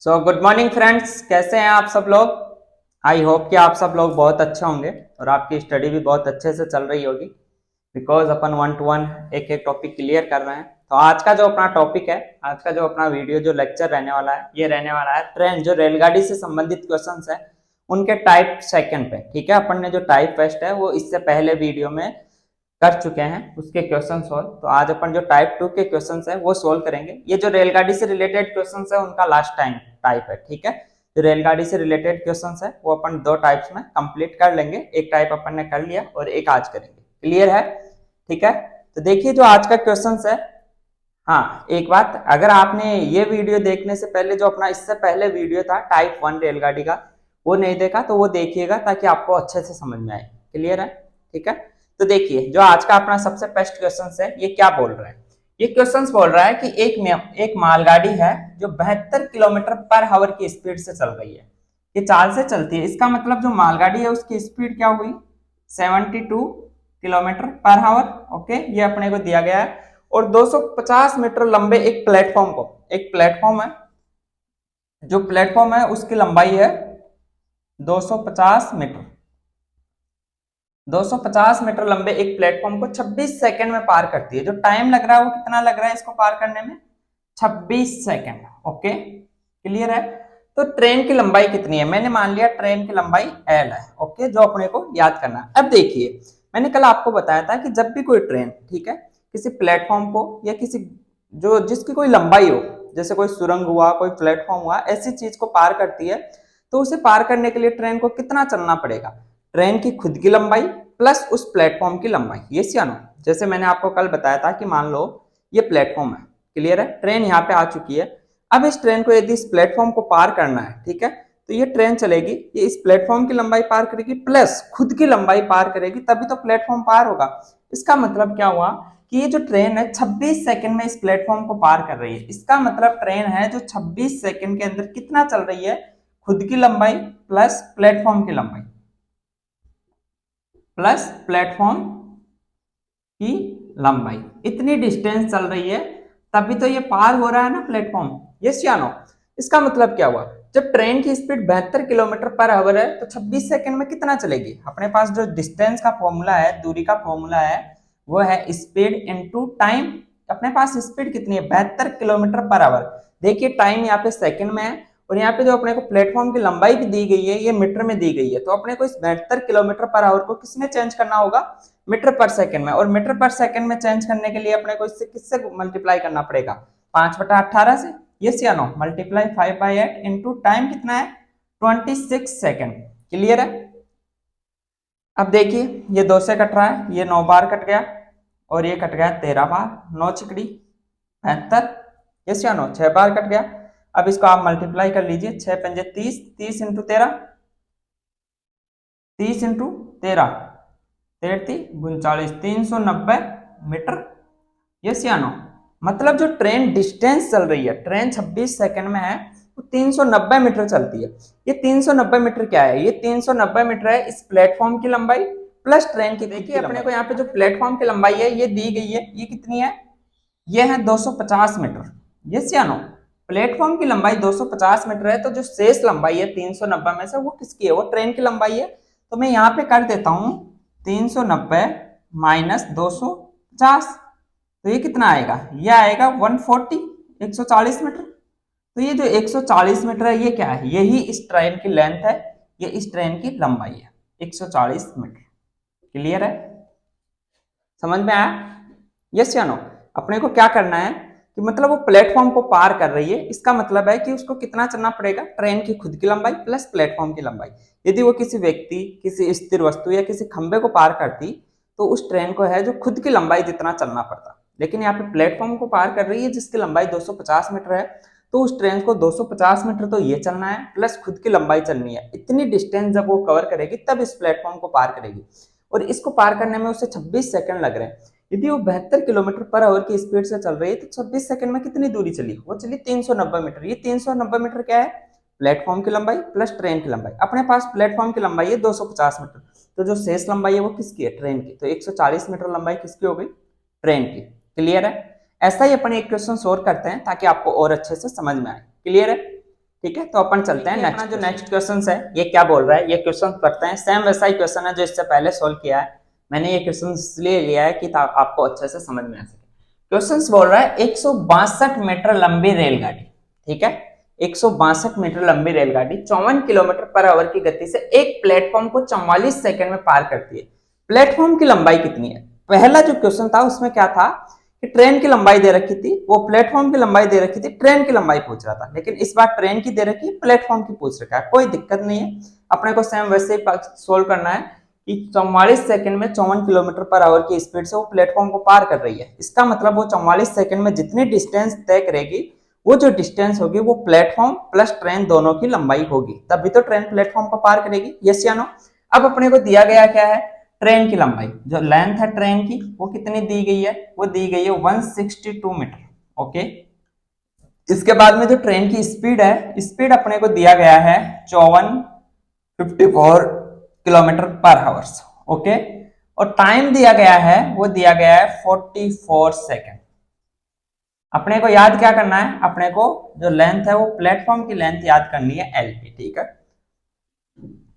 So good morning friends, कैसे हैं आप सब लोग। आई होप कि आप सब लोग बहुत अच्छे होंगे और आपकी स्टडी भी बहुत अच्छे से चल रही होगी, because upon one two one एक एक टॉपिक क्लियर कर रहे हैं। तो आज का जो अपना टॉपिक है, आज का जो अपना वीडियो जो लेक्चर रहने वाला है, ये रहने वाला है ट्रेन जो रेलगाड़ी से संबंधित क्वेश्चंस है उनके टाइप सेकंड पे। ठीक है, अपन ने जो टाइप फर्स्ट है वो इससे पहले वीडियो में कर चुके हैं, उसके क्वेश्चन सोल्व। तो आज अपन जो टाइप 2 के क्वेश्चंस है वो सोल्व करेंगे। ये जो रेलगाड़ी से रिलेटेड क्वेश्चंस है उनका लास्ट टाइम टाइप है। ठीक है, जो रेलगाड़ी से रिलेटेड क्वेश्चंस है वो अपन दो टाइप्स में कंप्लीट कर लेंगे। एक टाइप अपन ने कर लिया और एक आज करेंगे। क्लियर है? ठीक है, तो देखिए जो आज का क्वेश्चन है। हाँ, एक बात, अगर आपने ये वीडियो देखने से पहले जो अपना इससे पहले वीडियो था टाइप 1 रेलगाड़ी का, वो नहीं देखा तो वो देखिएगा ताकि आपको अच्छे से समझ में आए। क्लियर है? ठीक है, तो देखिए जो आज का अपना सबसे फर्स्ट क्वेश्चन है, ये क्या बोल रहा है। ये क्वेश्चन बोल रहा है कि एक मालगाड़ी है जो 72 किलोमीटर पर आवर की स्पीड से चल रही है। ये चाल से चलती है, इसका मतलब जो मालगाड़ी है उसकी स्पीड क्या हुई, 72 किलोमीटर पर आवर। ओके, ये अपने को दिया गया है। और 250 मीटर लंबे एक प्लेटफॉर्म को, एक प्लेटफॉर्म है, जो प्लेटफॉर्म है उसकी लंबाई है 250 मीटर। 250 मीटर लंबे एक प्लेटफॉर्म को 26 सेकंड में पार करती है। जो टाइम लग रहा है वो कितना लग रहा है इसको पार करने में, 26 सेकंड। ओके, क्लियर है? तो ट्रेन की लंबाई कितनी है, मैंने मान लिया ट्रेन की लंबाई एल है। ओके, जो अपने को याद करना है। अब देखिए, मैंने कल आपको बताया था कि जब भी कोई ट्रेन, ठीक है, किसी प्लेटफॉर्म को या किसी जो जिसकी कोई लंबाई हो, जैसे कोई सुरंग हुआ, कोई प्लेटफॉर्म हुआ, ऐसी चीज को पार करती है, तो उसे पार करने के लिए ट्रेन को कितना चलना पड़ेगा, ट्रेन की खुद की लंबाई प्लस उस प्लेटफॉर्म की लंबाई। ये या नो? जैसे मैंने आपको कल बताया था कि मान लो ये प्लेटफॉर्म है, क्लियर है, ट्रेन यहाँ पे आ चुकी है। अब इस ट्रेन को यदि इस प्लेटफॉर्म को पार करना है, ठीक है, तो ये ट्रेन चलेगी, ये इस प्लेटफॉर्म की लंबाई पार करेगी प्लस खुद की लंबाई पार करेगी, तभी तो प्लेटफॉर्म पार होगा। इसका मतलब क्या हुआ कि ये जो ट्रेन है 26 सेकंड में इस प्लेटफॉर्म को पार कर रही है। इसका मतलब ट्रेन है जो 26 सेकंड के अंदर कितना चल रही है, खुद की लंबाई प्लस प्लेटफॉर्म की लंबाई प्लस प्लेटफॉर्म की लंबाई, इतनी डिस्टेंस चल रही है, तभी तो ये पार हो रहा है ना प्लेटफॉर्म। यस या नो? इसका मतलब क्या हुआ, जब ट्रेन की स्पीड 72 किलोमीटर पर आवर है तो 26 सेकंड में कितना चलेगी। अपने पास जो डिस्टेंस का फॉर्मूला है, दूरी का फॉर्मूला है, वो है स्पीड इनटू टाइम। अपने पास स्पीड कितनी है, 72 किलोमीटर पर आवर। देखिए टाइम यहाँ पे सेकंड में है और यहाँ पे जो अपने को प्लेटफॉर्म की लंबाई भी दी गई है ये मीटर में दी गई है। तो अपने को इस 72 किलोमीटर पर आवर को किसमें चेंज करना होगा, मीटर पर सेकंड में। और मीटर पर सेकंड में चेंज करने के लिए अपने को इससे किससे मल्टीप्लाई करना पड़ेगा, 5/18 से। यस या नो? मल्टीप्लाई 5/8 इंटू टाइम कितना है, 26 सेकंड। क्लियर है? अब देखिए ये 2 से कट रहा है, ये 9 बार कट गया और ये कट गया 13 बार, 9 चिकड़ी 72। यस या नो? 6 बार कट गया। अब इसको आप मल्टीप्लाई कर लीजिए, 6 पंजे 30, 30 इंटू 13, 30 इंटू 13, 39, 390 मीटर। यस या नो? मतलब जो ट्रेन डिस्टेंस चल रही है, ट्रेन 26 सेकंड में है, वो 390 मीटर चलती है। ये 390 मीटर क्या है, ये 390 मीटर है इस प्लेटफॉर्म की लंबाई प्लस ट्रेन की। देखिए अपने को यहाँ पे जो प्लेटफॉर्म की लंबाई है ये दी गई है, ये कितनी है, ये है 250 मीटर। यस या नो? प्लेटफॉर्म की लंबाई 250 मीटर है, तो जो शेष लंबाई है 390 में से वो किसकी है, वो ट्रेन की लंबाई है। तो मैं यहाँ पे कर देता हूं 390 माइनस 250, तो ये कितना आएगा, ये आएगा 140, 140 मीटर। तो ये जो 140 मीटर है ये क्या है, यही इस ट्रेन की लेंथ है, ये इस ट्रेन की लंबाई है 140 मीटर। क्लियर है? समझ में आया? यस या नो? अपने को क्या करना है कि मतलब वो प्लेटफॉर्म को पार कर रही है, इसका मतलब है कि उसको कितना चलना पड़ेगा, ट्रेन की खुद की लंबाई प्लस प्लेटफॉर्म की लंबाई। यदि वो किसी व्यक्ति, किसी स्थिर वस्तु या किसी खंबे को पार करती तो उस ट्रेन को है जो खुद की लंबाई जितना चलना पड़ता, लेकिन यहाँ पे प्लेटफॉर्म को पार कर रही है जिसकी लंबाई 250 मीटर है, तो उस ट्रेन को 250 मीटर तो ये चलना है प्लस खुद की लंबाई चलनी है। इतनी डिस्टेंस जब वो कवर करेगी तब इस प्लेटफॉर्म को पार करेगी, और इसको पार करने में उसे 26 सेकंड लग रहे हैं। यदि वो 72 किलोमीटर पर आवर की स्पीड से चल रही है तो 26 सेकंड में कितनी दूरी चली, वो चली 390 मीटर। ये 390 मीटर क्या है, प्लेटफॉर्म की लंबाई प्लस ट्रेन की लंबाई। अपने पास प्लेटफॉर्म की लंबाई है 250 मीटर, तो जो शेष लंबाई है वो किसकी है, ट्रेन की। तो 140 मीटर लंबाई किसकी हो गई, ट्रेन की। क्लियर है? ऐसा ही अपन एक क्वेश्चन सोल्व करते हैं ताकि आपको और अच्छे से समझ में आए। क्लियर है? ठीक है, तो अपन चलते हैं नेक्स्ट। जो नेक्स्ट क्वेश्चन है ये क्या बोल रहा है, ये क्वेश्चन पढ़ते हैं। सेम वैसा ही क्वेश्चन है जो इससे पहले सोल्व किया है। मैंने ये क्वेश्चन इसलिए लिया है कि आपको अच्छे से समझ में आ सके। क्वेश्चन बोल रहा है 162 मीटर लंबी रेलगाड़ी, ठीक है, 162 मीटर लंबी रेलगाड़ी 54 किलोमीटर पर आवर की गति से एक प्लेटफॉर्म को 44 सेकंड में पार करती है। प्लेटफॉर्म की लंबाई कितनी है? पहला जो क्वेश्चन था उसमें क्या था कि ट्रेन की लंबाई दे रखी थी, वो प्लेटफॉर्म की लंबाई दे रखी थी, ट्रेन की लंबाई पूछ रहा था। लेकिन इस बार ट्रेन की दे रखी है, प्लेटफॉर्म की पूछ रखा है, कोई दिक्कत नहीं है। अपने को सेम वैसे ही सोल्व करना है कि 44 सेकंड में 54 किलोमीटर पर आवर की स्पीड से वो प्लेटफॉर्म को पार कर रही है। इसका मतलब वो 44 सेकंड में जितनी डिस्टेंस तय करेगी, वो जो डिस्टेंस होगी वो प्लेटफॉर्म प्लस ट्रेन दोनों की लंबाई होगी, तभी तो ट्रेन प्लेटफॉर्म को पार करेगी। यस या नो? अब अपने को दिया गया क्या है, ट्रेन की लंबाई, जो लेंथ है ट्रेन की वो कितनी दी गई है, वो दी गई है 162 मीटर। ओके, इसके बाद में जो ट्रेन की स्पीड है, स्पीड अपने को दिया गया है 54 किलोमीटर पर आवर्स। ओके, और टाइम दिया गया है, वो दिया गया है 44 सेकेंड। अपने को याद क्या करना है, अपने को जो लेंथ है वो प्लेटफॉर्म की लेंथ याद करनी है एलपी, ठीक है।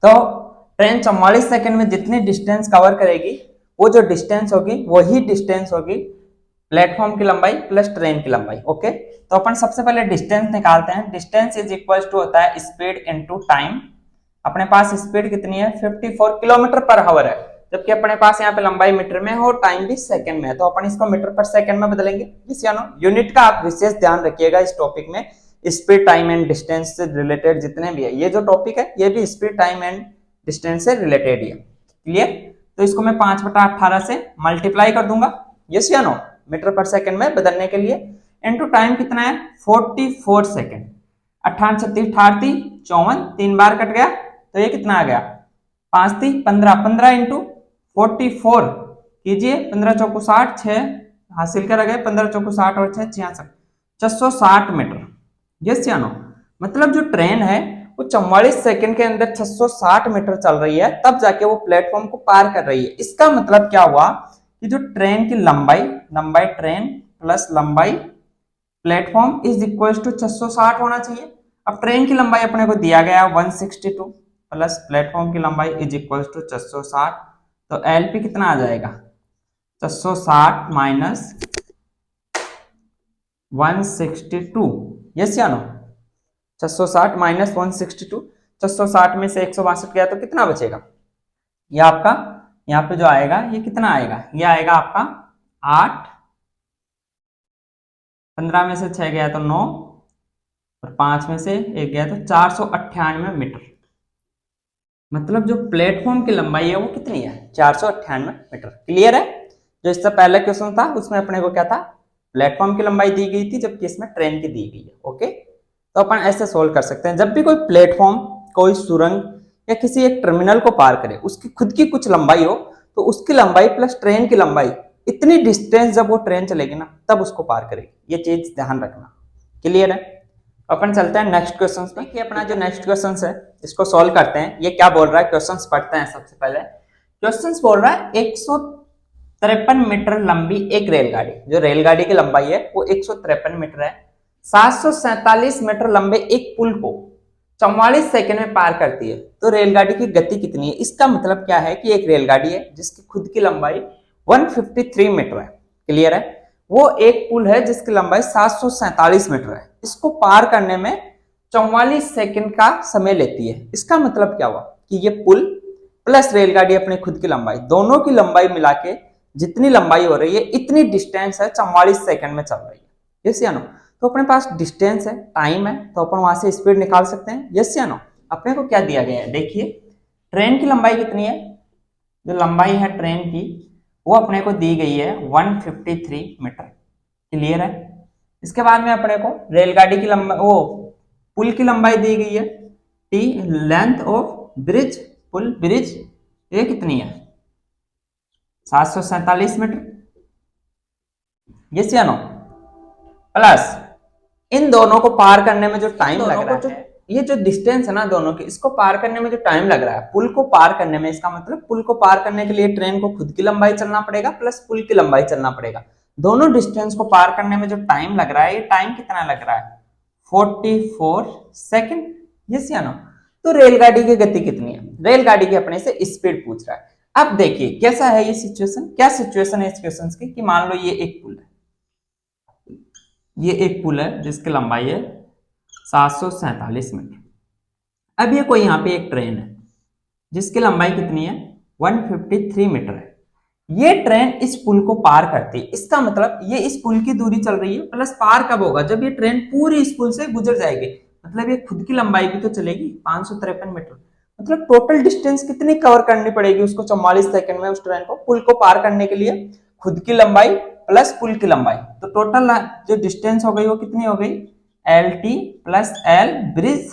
तो ट्रेन 44 सेकंड में जितनी डिस्टेंस कवर करेगी, वो जो डिस्टेंस होगी वही डिस्टेंस होगी प्लेटफॉर्म की लंबाई प्लस ट्रेन की लंबाई। ओके, तो अपन सबसे पहले डिस्टेंस निकालते हैं। डिस्टेंस इज इक्वल टू होता है स्पीड इनटू टाइम। अपने पास स्पीड कितनी है, 54 किलोमीटर पर आवर है, जबकि अपने पास यहाँ पे लंबाई मीटर में है और टाइम भी सेकंड में है, तो अपन इसको मीटर पर सेकंड में बदलेंगे। यूनिट का आप विशेष ध्यान रखिएगा इस टॉपिक में। स्पीड, टाइम एंड डिस्टेंस से रिलेटेड जितने भी है, ये जो टॉपिक है ये भी स्पीड, टाइम एंड डिस्टेंस से रिलेटेड ही है। क्लियर? तो इसको मैं 5/18 से मल्टीप्लाई कर दूंगा, यस या नो, मीटर पर सेकंड में बदलने के लिए। इनटू टाइम कितना है, 44 सेकंड। 18 36 38 54, 3 बार कट गया, तो ये कितना आ गया, 5 3 15, 15 इंटू 44 कीजिए, 15 चौको 60, 6 हासिल कर गए, 15 चौको 60 और 6 66, 660 मीटर। यस या नो? मतलब जो ट्रेन है वो 44 सेकंड के अंदर 660 मीटर चल रही है, तब जाके वो प्लेटफॉर्म को पार कर रही है। इसका मतलब क्या हुआ कि जो ट्रेन की लंबाई, लंबाई ट्रेन प्लस लंबाई प्लेटफॉर्म इज इक्वल टू 660 होना चाहिए। अब ट्रेन की लंबाई अपने को दिया गया 162 प्लस प्लेटफॉर्म की लंबाई इज इक्वल टू 660, तो एलपी कितना आ जाएगा, 660 माइनस 162। यस या नो? 660 माइनस 162, 660 में से 162 गया तो कितना बचेगा, ये आपका यहाँ पे जो आएगा ये कितना आएगा, ये आएगा आपका 8, 15 में से 6 गया तो 9 और 5 में से 1 गया तो 498 मीटर। मतलब जो प्लेटफॉर्म की लंबाई है वो कितनी है, 498 मीटर। क्लियर है? जो इससे पहले क्वेश्चन था उसमें अपने को क्या था, प्लेटफॉर्म की लंबाई दी गई थी, जबकि इसमें ट्रेन की दी गई है। ओके, तो अपन ऐसे सोल्व कर सकते हैं। जब भी कोई प्लेटफॉर्म, कोई सुरंग या किसी एक टर्मिनल को पार करे, उसकी खुद की कुछ लंबाई हो, तो उसकी लंबाई प्लस ट्रेन की लंबाई, इतनी डिस्टेंस जब वो ट्रेन चलेगी ना तब उसको पार करेगी। ये चीज ध्यान रखना। क्लियर है? अपन चलते हैं नेक्स्ट क्वेश्चन पे। देखिए अपना जो नेक्स्ट क्वेश्चन है इसको सॉल्व करते हैं। ये क्या बोल रहा है, क्वेश्चन पढ़ते हैं। सबसे पहले क्वेश्चन बोल रहा है 153 मीटर लंबी एक रेलगाड़ी, जो रेलगाड़ी की लंबाई है वो 153 मीटर है, 747 मीटर लंबे एक पुल को 44 सेकंड में पार करती है, तो रेलगाड़ी की गति कितनी है। इसका मतलब क्या है कि एक रेलगाड़ी है जिसकी खुद की लंबाई 153 मीटर है। क्लियर है? वो एक पुल है जिसकी लंबाई 747 मीटर है, इसको पार करने में 44 सेकंड का समय लेती है। इसका मतलब क्या हुआ कि ये पुल प्लस रेलगाड़ी अपनी खुद की लंबाई, दोनों की लंबाई मिला के जितनी लंबाई हो रही है इतनी डिस्टेंस है 44 सेकंड में चल रही है। यस या नो? तो अपने पास डिस्टेंस है, टाइम है, तो अपन वहां से स्पीड निकाल सकते हैं। यस या नो? अपने को क्या दिया गया है, देखिए ट्रेन की लंबाई कितनी है, जो लंबाई है ट्रेन की वो अपने को दी गई है 153 मीटर। क्लियर है? इसके बाद में अपने को रेलगाड़ी की लंबाई, वो पुल की लंबाई दी गई है टी, लेंथ ऑफ ब्रिज, पुल ब्रिज, ये कितनी है 747 मीटर। यस या नो? प्लस इन दोनों को पार करने में जो टाइम लग रहा है, ये जो डिस्टेंस है ना दोनों की, इसको पार करने में जो टाइम लग रहा है, पुल को पार करने में, इसका मतलब पुल को पार करने के लिए ट्रेन को खुद की लंबाई चलना पड़ेगा प्लस पुल की लंबाई चलना पड़ेगा। दोनों डिस्टेंस को पार करने में जो टाइम लग रहा है, ये टाइम कितना लग रहा है 44 सेकंड, यस या नो। तो रेलगाड़ी की गति कितनी है, रेलगाड़ी की अपने से स्पीड पूछ रहा है। अब देखिए कैसा है ये सिचुएशन, क्या सिचुएशन है इस क्वेश्चन की कि मान लो ये एक पुल है, ये एक पुल है जिसकी लंबाई है 747 मीटर। अब ये कोई यहाँ पे एक ट्रेन है जिसकी लंबाई कितनी है 153 मीटर है। ये ट्रेन इस पुल को पार करती है, इसका मतलब ये इस पुल की दूरी चल रही है, प्लस पार कब होगा, जब ये ट्रेन पूरी इस पुल से गुजर जाएगी, मतलब ये खुद की लंबाई भी तो चलेगी 553 मीटर। मतलब टोटल डिस्टेंस कितनी कवर करनी पड़ेगी उसको 44 सेकंड में, उस ट्रेन को पुल को पार करने के लिए, खुद की लंबाई प्लस पुल की लंबाई। तो टोटल जो डिस्टेंस हो गई वो कितनी हो गई, L T plus L bridge,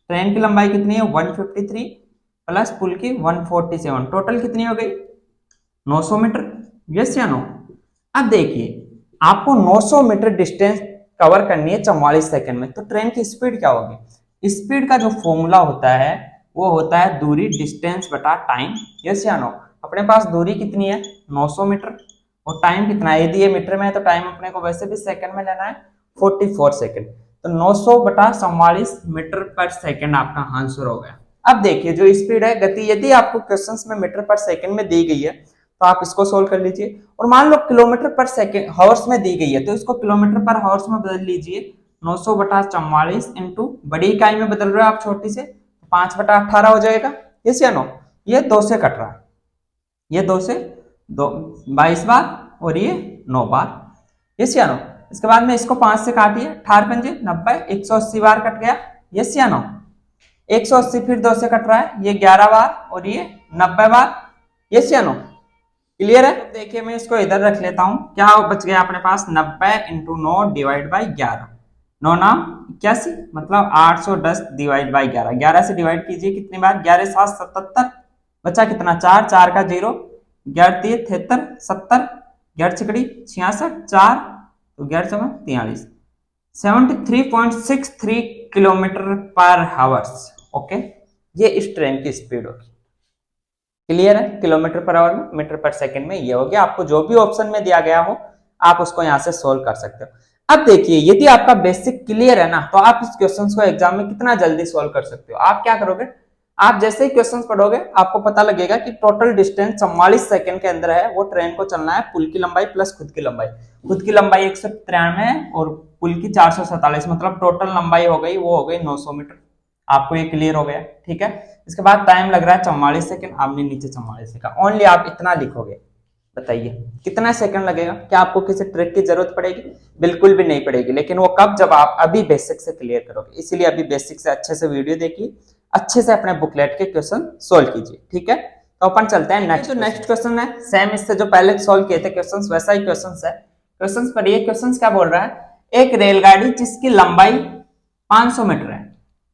train की लंबाई कितनी है 153 प्लस पुल की 147, टोटल कितनी हो गई 900 मीटर, यस या नो। अब देखिए आपको 900 मीटर डिस्टेंस कवर करनी है 44 सेकंड में, तो ट्रेन की स्पीड क्या होगी, स्पीड का जो फॉर्मूला होता है वो होता है दूरी डिस्टेंस बटा टाइम, यस या नो। अपने पास दूरी कितनी है 900 मीटर और टाइम कितना है, यदि ये मीटर में है तो टाइम अपने को वैसे भी सेकंड में लेना है 44 सेकंड, तो 900 बटा 44 मीटर पर सेकंड आपका आंसर हो गया। अब देखिए जो स्पीड है गति, यदि आपको क्वेश्चंस में मीटर पर सेकंड में दी गई है तो आप इसको सोल्व कर लीजिए, और मान लो किलोमीटर पर सेकंड हावर्स में दी गई है तो इसको किलोमीटर पर हावर्स में बदल लीजिए, 900 बटा 44 इंटू बड़ी इकाई में बदल रहे हो आप छोटी से, 5 बटा 18 हो जाएगा, यस या नो। ये 2 से कट रहा है, ये 2 से 2 22 बार और ये 9 बार, यस या नो। इसके बाद में इसको 5 से काटिए, 18 पंजे 90, 180 बार कट गया, यस या नो। 180 फिर 2 से कट रहा है, ये 11 बार और ये 90 बार, यस या नो। क्लियर है, देखिए मैं इसको इधर रख लेता हूं, क्या बच गया अपने पास 90 इंटू 9 डिवाइड बाई 11, 9 नाम 81, मतलब 810 डिवाइड बाई 11, 11 से डिवाइड कीजिए कितनी बार, 11 7 77, बचा कितना 4, 4 का 0, 11 3 73, 70, 11 छिकड़ी 66, 4 तो 11 7 43, 73.63 किलोमीटर पर हावर्स, ओके। ये इस ट्रेन की स्पीड होगी, क्लियर है, किलोमीटर पर आवर में, मीटर पर सेकंड में ये हो गया। आपको जो भी ऑप्शन में दिया गया हो आप उसको यहां से सोल्व कर सकते हो। अब देखिए यदि आपका बेसिक क्लियर है ना तो आप इस क्वेश्चन को एग्जाम में कितना जल्दी सोल्व कर सकते हो। आप क्या करोगे, आप जैसे ही क्वेश्चन पढ़ोगे आपको पता लगेगा कि टोटल डिस्टेंस 44 सेकंड के अंदर है, वो ट्रेन को चलना है पुल की लंबाई प्लस खुद की लंबाई, खुद की लंबाई 193 है और पुल की 447, मतलब टोटल लंबाई हो गई वो हो गई 900 मीटर। आपको ये क्लियर हो गया, ठीक है। इसके बाद टाइम लग रहा है 44 सेकंड, आपने नीचे 44 सेकंड ओनली आप इतना लिखोगे, बताइए कितना सेकंड लगेगा, क्या आपको किसी ट्रिक की जरूरत पड़ेगी, बिल्कुल भी नहीं पड़ेगी, लेकिन वो कब, जब आप अभी बेसिक से क्लियर करोगे। इसीलिए अभी बेसिक से अच्छे से वीडियो देखिए, अच्छे से अपने बुकलेट के क्वेश्चन सोल्व कीजिए, ठीक है। तो अपन चलते हैं नेक्स्ट, जो नेक्स्ट क्वेश्चन है सेम इससे जो पहले सोल्व किए थे क्वेश्चन वैसा ही क्वेश्चन है। क्वेश्चन पढ़िए, क्वेश्चन क्या बोल रहा है, एक रेलगाड़ी जिसकी लंबाई 500 मीटर है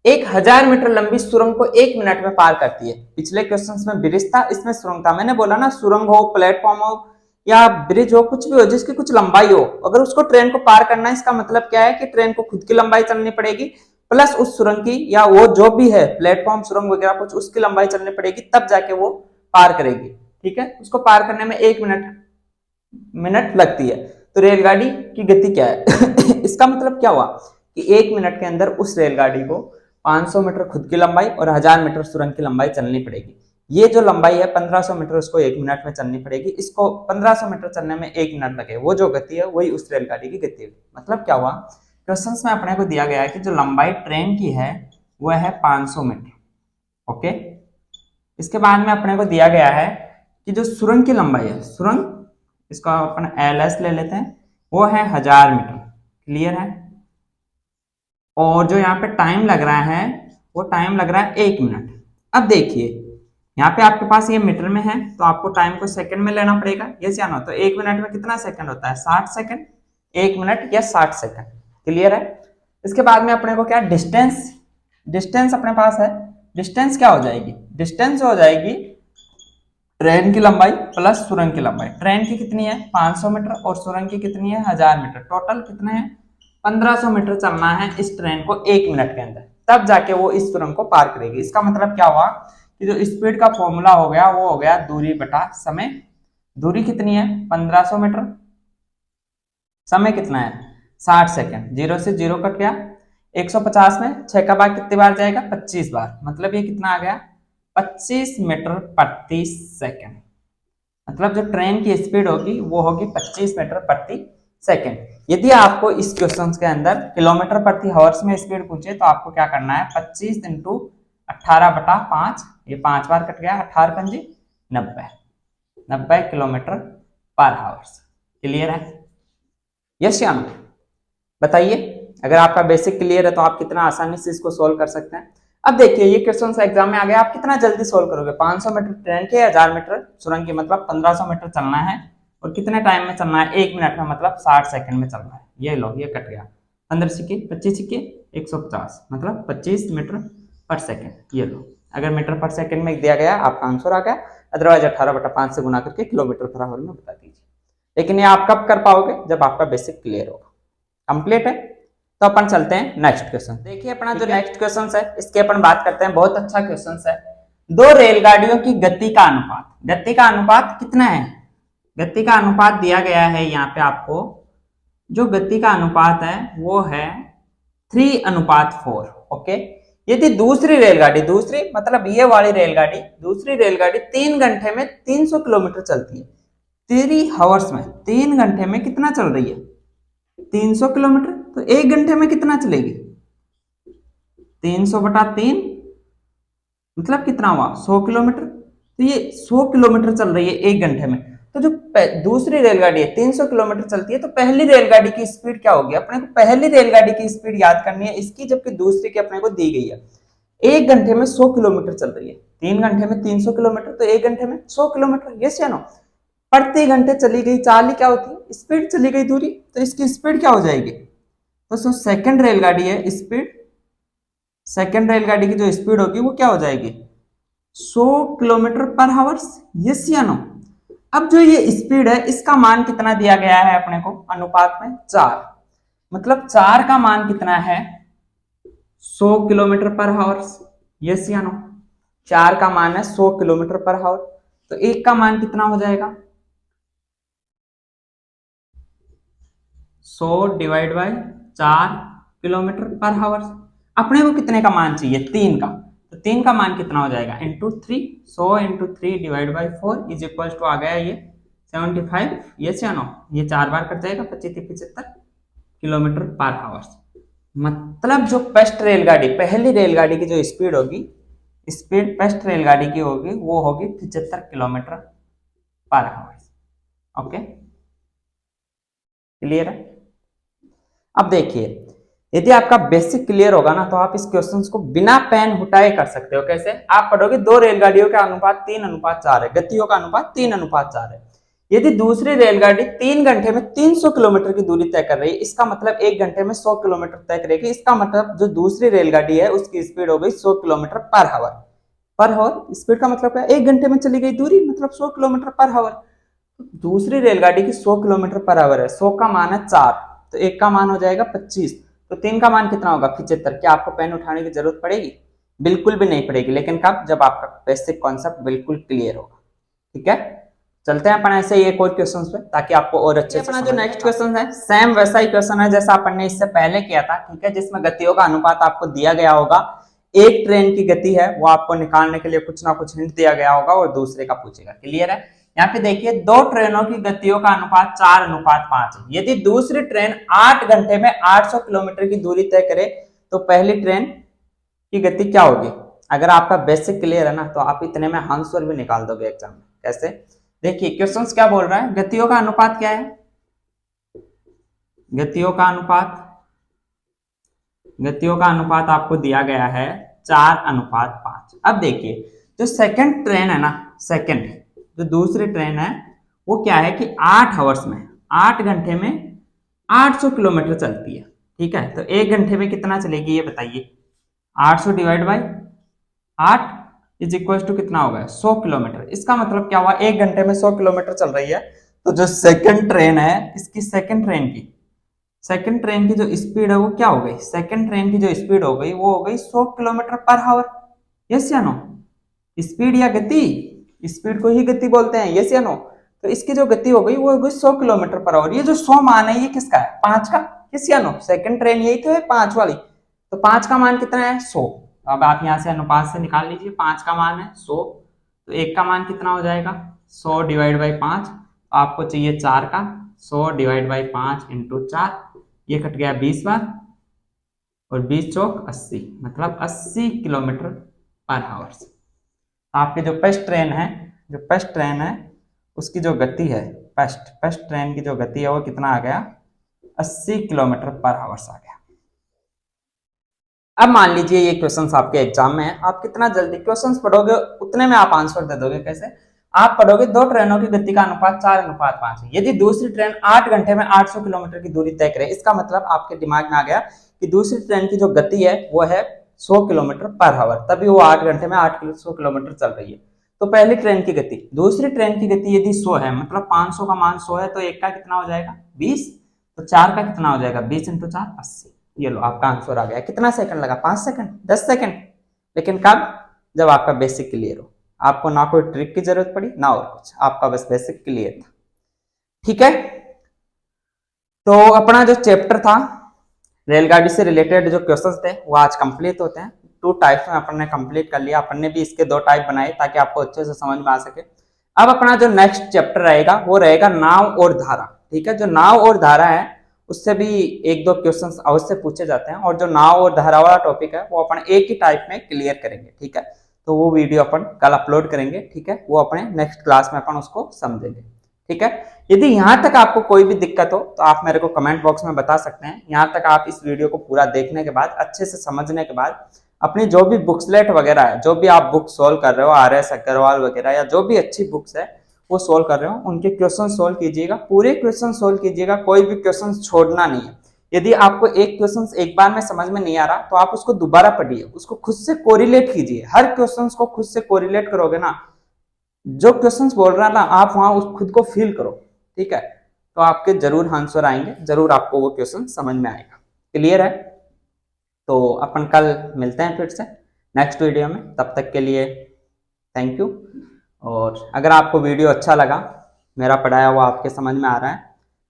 1000 मीटर लंबी सुरंग को 1 मिनट में पार करती है। पिछले क्वेश्चंस में ब्रिज था, इसमें सुरंग था। मैंने बोला ना सुरंग हो, प्लेटफॉर्म हो या ब्रिज हो, कुछ भी हो जिसकी कुछ लंबाई हो, अगर उसको ट्रेन को पार करना है, इसका मतलब क्या है कि ट्रेन को खुद की लंबाई चलनी पड़ेगी प्लस उस सुरंग की या वो जो भी है प्लेटफॉर्म सुरंग वगैरह कुछ, उसकी लंबाई चलनी पड़ेगी, तब जाके वो पार करेगी, ठीक है। उसको पार करने में 1 मिनट लगती है। तो रेलगाड़ी की गति क्या है इसका मतलब क्या हुआ कि 1 मिनट के अंदर उस रेलगाड़ी को 500 मीटर खुद की लंबाई और 1000 मीटर सुरंग की लंबाई चलनी पड़ेगी। ये जो लंबाई है 1500 मीटर उसको 1 मिनट में चलनी पड़ेगी, इसको 1500 मीटर चलने में 1 मिनट लगे, वो जो गति है वही उस रेलगाड़ी की गति है। मतलब क्या हुआ, क्वेश्चंस में अपने को दिया गया है कि जो लंबाई ट्रेन की है वह है 500 मीटर, ओके। इसके बाद में अपने को दिया गया है कि जो सुरंग की लंबाई है, सुरंग इसका अपन LS ले लेते हैं, वो है 1000 मीटर, क्लियर है। और जो यहाँ पे टाइम लग रहा है वो टाइम लग रहा है 1 मिनट। अब देखिए यहाँ पे आपके पास ये मीटर में है तो आपको टाइम को सेकंड में लेना पड़ेगा, यस या नो। तो 1 मिनट में कितना सेकंड होता है 60 सेकंड, 1 मिनट या 60 सेकंड, क्लियर है। इसके बाद में अपने को क्या डिस्टेंस, डिस्टेंस अपने पास है, डिस्टेंस क्या हो जाएगी, डिस्टेंस हो जाएगी ट्रेन की लंबाई प्लस सुरंग की लंबाई। ट्रेन की कितनी है 500 मीटर और सुरंग की कितनी है 1000 मीटर, टोटल कितने हैं 1500 मीटर चलना है इस ट्रेन को 1 मिनट के अंदर, तब जाके वो इस सुरंग को पार करेगी। इसका मतलब क्या हुआ कि जो स्पीड का फॉर्मूला हो गया वो हो गया दूरी बटा समय। दूरी कितनी है 1500 मीटर, समय कितना है 60 सेकंड, 0 से 0 कट गया, 150 में 6 का भाग कितनी बार जाएगा? 25 बार। मतलब ये कितना आ गया? 25 मीटर प्रति सेकंड। मतलब जो ट्रेन की स्पीड होगी वो होगी 25 मीटर प्रति सेकंड। यदि आपको इस क्वेश्चन के अंदर किलोमीटर प्रति हावर्स में स्पीड पूछे तो आपको क्या करना है? 25 इंटू 18/5, ये 5 बार कट गया, 18 पंजी 90 किलोमीटर पर हावर्स। क्लियर है? यस या नो? बताइए। अगर आपका बेसिक क्लियर है तो आप कितना आसानी से इसको सोल्व कर सकते हैं। अब देखिए ये क्वेश्चन एग्जाम में आ गया, आप कितना जल्दी सोल्व करोगे? 500 मीटर ट्रेन के, 1000 मीटर सुरंग की, मतलब 1500 मीटर चलना है और कितने टाइम में चलना है? 1 मिनट में, मतलब 60 सेकंड में चलना है। ये लो, ये कट गया, 15 सिक्के 25 सिक्के 150, मतलब 25 मीटर पर सेकंड। ये लो, अगर मीटर पर सेकंड में दिया गया आपका आंसर आ गया, अदरवाइज 18/5 से गुना करके किलोमीटर पर आवर में बता दीजिए। लेकिन ये आप कब कर पाओगे? जब आपका बेसिक क्लियर होगा। कंप्लीट है? तो अपन चलते हैं नेक्स्ट क्वेश्चन। देखिए अपना जो नेक्स्ट क्वेश्चन है इसके अपन बात करते हैं। बहुत अच्छा क्वेश्चन है। दो रेलगाड़ियों की गति का अनुपात, गति का अनुपात कितना है? गति का अनुपात दिया गया है यहाँ पे आपको। जो गति का अनुपात है वो है 3:4। ओके। यदि दूसरी रेलगाड़ी, दूसरी मतलब ये वाली रेलगाड़ी, दूसरी रेलगाड़ी 3 घंटे में 300 किलोमीटर चलती है। 3 हावर्स में 3 घंटे में कितना चल रही है? 300 किलोमीटर। तो 1 घंटे में कितना चलेगी? 300/3 मतलब कितना हुआ? 100 किलोमीटर। तो ये 100 किलोमीटर चल रही है 1 घंटे में। तो जो दूसरी रेलगाड़ी है 300 किलोमीटर चलती है, तो पहली रेलगाड़ी की स्पीड क्या होगी? अपने को पहली रेलगाड़ी की स्पीड याद करनी है इसकी, जबकि दूसरी की अपने को दी गई है। 1 घंटे में 100 किलोमीटर चल रही है, 3 घंटे में 300 किलोमीटर, तो 1 घंटे में 100 किलोमीटर। यस या नो? प्रति घंटे चली गई चाल ही क्या होती है? स्पीड चली गई दूरी, तो इसकी स्पीड क्या हो जाएगी? तो सेकंड रेलगाड़ी है, स्पीड, सेकंड रेलगाड़ी की जो स्पीड होगी वो क्या हो जाएगी? 100 किलोमीटर पर हावर्स। यस या नो? अब जो ये स्पीड है इसका मान कितना दिया गया है अपने को अनुपात में? 4। मतलब 4 का मान कितना है? 100 किलोमीटर पर हावर्स। यस या नो? 4 का मान है 100 किलोमीटर पर हावर। तो 1 का मान कितना हो जाएगा? 100 डिवाइड बाय 4 किलोमीटर पर हावर। अपने को कितने का मान चाहिए? 3 का। तो 3 का मान कितना हो जाएगा? Into 3, 100 into 3 divide by 4 is equal to आ गया ये 75। यस या नो? ये 4 बार कट जाएगा, 25-75 किलोमीटर पर हावर। मतलब जो फर्स्ट रेलगाड़ी, पहली रेलगाड़ी की जो स्पीड होगी, स्पीड फर्स्ट रेलगाड़ी की होगी वो होगी 75 किलोमीटर पर हावर। ओके, क्लियर है? अब देखिए यदि आपका बेसिक क्लियर होगा ना तो आप इस क्वेश्चन को बिना पेन हटाए कर सकते हो। कैसे? आप पढ़ोगे दो रेलगाड़ियों का अनुपात 3:4 है, गतियों का अनुपात 3:4 है। यदि दूसरी रेलगाड़ी 3 घंटे में 300 किलोमीटर की दूरी तय कर रही है, इसका मतलब 1 घंटे में 100 किलोमीटर तय करेगी। इसका मतलब जो दूसरी रेलगाड़ी है उसकी स्पीड हो गई 100 किलोमीटर पर हावर। पर हावर स्पीड का मतलब क्या है? 1 घंटे में चली गई दूरी, मतलब 100 किलोमीटर पर हावर। दूसरी रेलगाड़ी की 100 किलोमीटर पर आवर है, 100 का मान है 4, तो 1 का मान हो जाएगा 25, तो 3 का मान कितना होगा? 75। क्या आपको पेन उठाने की जरूरत पड़ेगी? बिल्कुल भी नहीं पड़ेगी। लेकिन कब? जब आपका बेसिक कॉन्सेप्ट बिल्कुल क्लियर होगा। ठीक है, चलते हैं अपन ऐसे ही एक और क्वेश्चन पे ताकि आपको और अच्छे से। अपना जो नेक्स्ट क्वेश्चन है सेम वैसा ही क्वेश्चन है जैसा अपन ने इससे पहले किया था। ठीक है, जिसमें गतियों का अनुपात आपको दिया गया होगा। एक ट्रेन की गति है वो आपको निकालने के लिए कुछ ना कुछ हिंट दिया गया होगा और दूसरे का पूछेगा। क्लियर है? यहाँ पे देखिए दो ट्रेनों की गतियों का अनुपात 4:5 है। यदि दूसरी ट्रेन 8 घंटे में 800 किलोमीटर की दूरी तय करे तो पहली ट्रेन की गति क्या होगी? अगर आपका बेसिक क्लियर है ना तो आप इतने में आंसर भी निकाल दोगे एग्जाम में। कैसे? देखिए क्वेश्चन क्या बोल रहा है, गतियों का अनुपात क्या है? गतियों का अनुपात, गतियों का अनुपात आपको दिया गया है 4:5। अब देखिए जो सेकंड ट्रेन है ना, सेकंड जो दूसरी ट्रेन है वो क्या है कि 8 आवर्स में, 8 घंटे में 800 किलोमीटर चलती है। ठीक है, तो 1 घंटे में कितना चलेगी ये बताइए? 800 divide by 8 is equal to कितना होगा? 100 किलोमीटर। इसका मतलब क्या हुआ? 1 घंटे में 100 किलोमीटर चल रही है। तो जो सेकंड ट्रेन है इसकी सेकंड ट्रेन की जो स्पीड है वो क्या हो गई? सेकंड ट्रेन की जो स्पीड हो गई वो हो गई 100 किलोमीटर पर हावर। यस या नो? स्पीड या गति, स्पीड को ही गति बोलते हैं। यस या नो? तो इसकी जो गति हो गई वो हो गई 100 किलोमीटर पर आवर। ये जो 100 मान है ये किसका है? 5 का। यस या नो? सेकंड ट्रेन यही तो है 5 वाली। तो 5 का मान कितना है 100। अब आप यहाँ से अनुपात से निकाल लीजिए, 5 का मान है 100, तो 1 का मान कितना हो जाएगा 100 डिवाइड बाई 5, आपको चाहिए 4 का, 100 डिवाइड बाई 5 इंटू 4, ये कट गया 20 बार और 20 चौक 80, मतलब 80 किलोमीटर पर आवर्स। आपके जो पेस्ट ट्रेन है, जो पेस्ट ट्रेन है उसकी जो गति है, पेस्ट ट्रेन की जो गति है वो कितना आ गया 80 किलोमीटर पर आवर्स आ गया। अब मान लीजिए ये क्वेश्चंस आपके एग्जाम में है, आप कितना जल्दी क्वेश्चंस पढ़ोगे उतने में आप आंसर दे दोगे। कैसे? आप पढ़ोगे 2 ट्रेनों की गति का अनुपात 4:5 है। यदि दूसरी ट्रेन 8 घंटे में 800 किलोमीटर की दूरी तय करे, इसका मतलब आपके दिमाग में आ गया कि दूसरी ट्रेन की जो गति है वो है 100 किलोमीटर पर आवर, तभी वो 8 घंटे में 800 किलोमीटर चल रही है। तो पहली ट्रेन की गति, दूसरी ट्रेन की गति यदि 100 है, मतलब 500 का मान 100 है, तो एक का कितना हो जाएगा 20, तो 4 का कितना हो जाएगा 20 इंटू 4 80। ये लो आपका आंसर आ गया। कितना सेकंड लगा? 5 सेकंड, 10 सेकंड। लेकिन कब? जब आपका बेसिक क्लियर हो, आपको ना कोई ट्रिक की जरूरत पड़ी ना और कुछ, आपका बस बेसिक क्लियर था। ठीक है, तो अपना जो चैप्टर था रेलगाड़ी से रिलेटेड जो क्वेश्चंस थे वो आज कंप्लीट होते हैं। 2 टाइप्स में अपन ने कंप्लीट कर लिया, अपन ने भी इसके 2 टाइप बनाए ताकि आपको अच्छे से समझ में आ सके। अब अपना जो नेक्स्ट चैप्टर रहेगा वो रहेगा नाव और धारा। ठीक है, जो नाव और धारा है उससे भी 1-2 क्वेश्चंस अवश्य पूछे जाते हैं, और जो नाव और धारा वाला टॉपिक है वो अपन एक ही टाइप में क्लियर करेंगे। ठीक है, तो वो वीडियो अपन कल अपलोड करेंगे। ठीक है, वो अपने नेक्स्ट क्लास में अपन उसको समझेंगे। ठीक है, यदि यहाँ तक आपको कोई भी दिक्कत हो तो आप मेरे को कमेंट बॉक्स में बता सकते हैं। यहाँ तक आप इस वीडियो को पूरा देखने के बाद, अच्छे से समझने के बाद, अपनी जो भी बुक्सलेट वगैरह है, जो भी आप बुक सोल्व कर रहे हो, RS अग्रवाल वगैरह या जो भी अच्छी बुक्स है वो सोल्व कर रहे हो, उनके क्वेश्चन सोल्व कीजिएगा, पूरे क्वेश्चन सोल्व कीजिएगा, कोई भी क्वेश्चन छोड़ना नहीं है। यदि आपको एक क्वेश्चन एक बार में समझ में नहीं आ रहा तो आप उसको दोबारा पढ़िए, उसको खुद से कोरिलेट कीजिए। हर क्वेश्चन को खुद से कोरिलेट करोगे ना, जो क्वेश्चंस बोल रहा था आप वहां उस खुद को फील करो। ठीक है, तो आपके जरूर आंसर आएंगे, जरूर आपको वो क्वेश्चन समझ में आएगा। क्लियर है? तो अपन कल मिलते हैं फिर से नेक्स्ट वीडियो में, तब तक के लिए थैंक यू। और अगर आपको वीडियो अच्छा लगा, मेरा पढ़ाया हुआ आपके समझ में आ रहा है,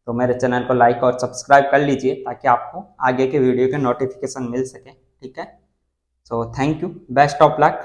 तो मेरे चैनल को लाइक और सब्सक्राइब कर लीजिए ताकि आपको आगे के वीडियो के नोटिफिकेशन मिल सके। ठीक है, so thank you, best of luck.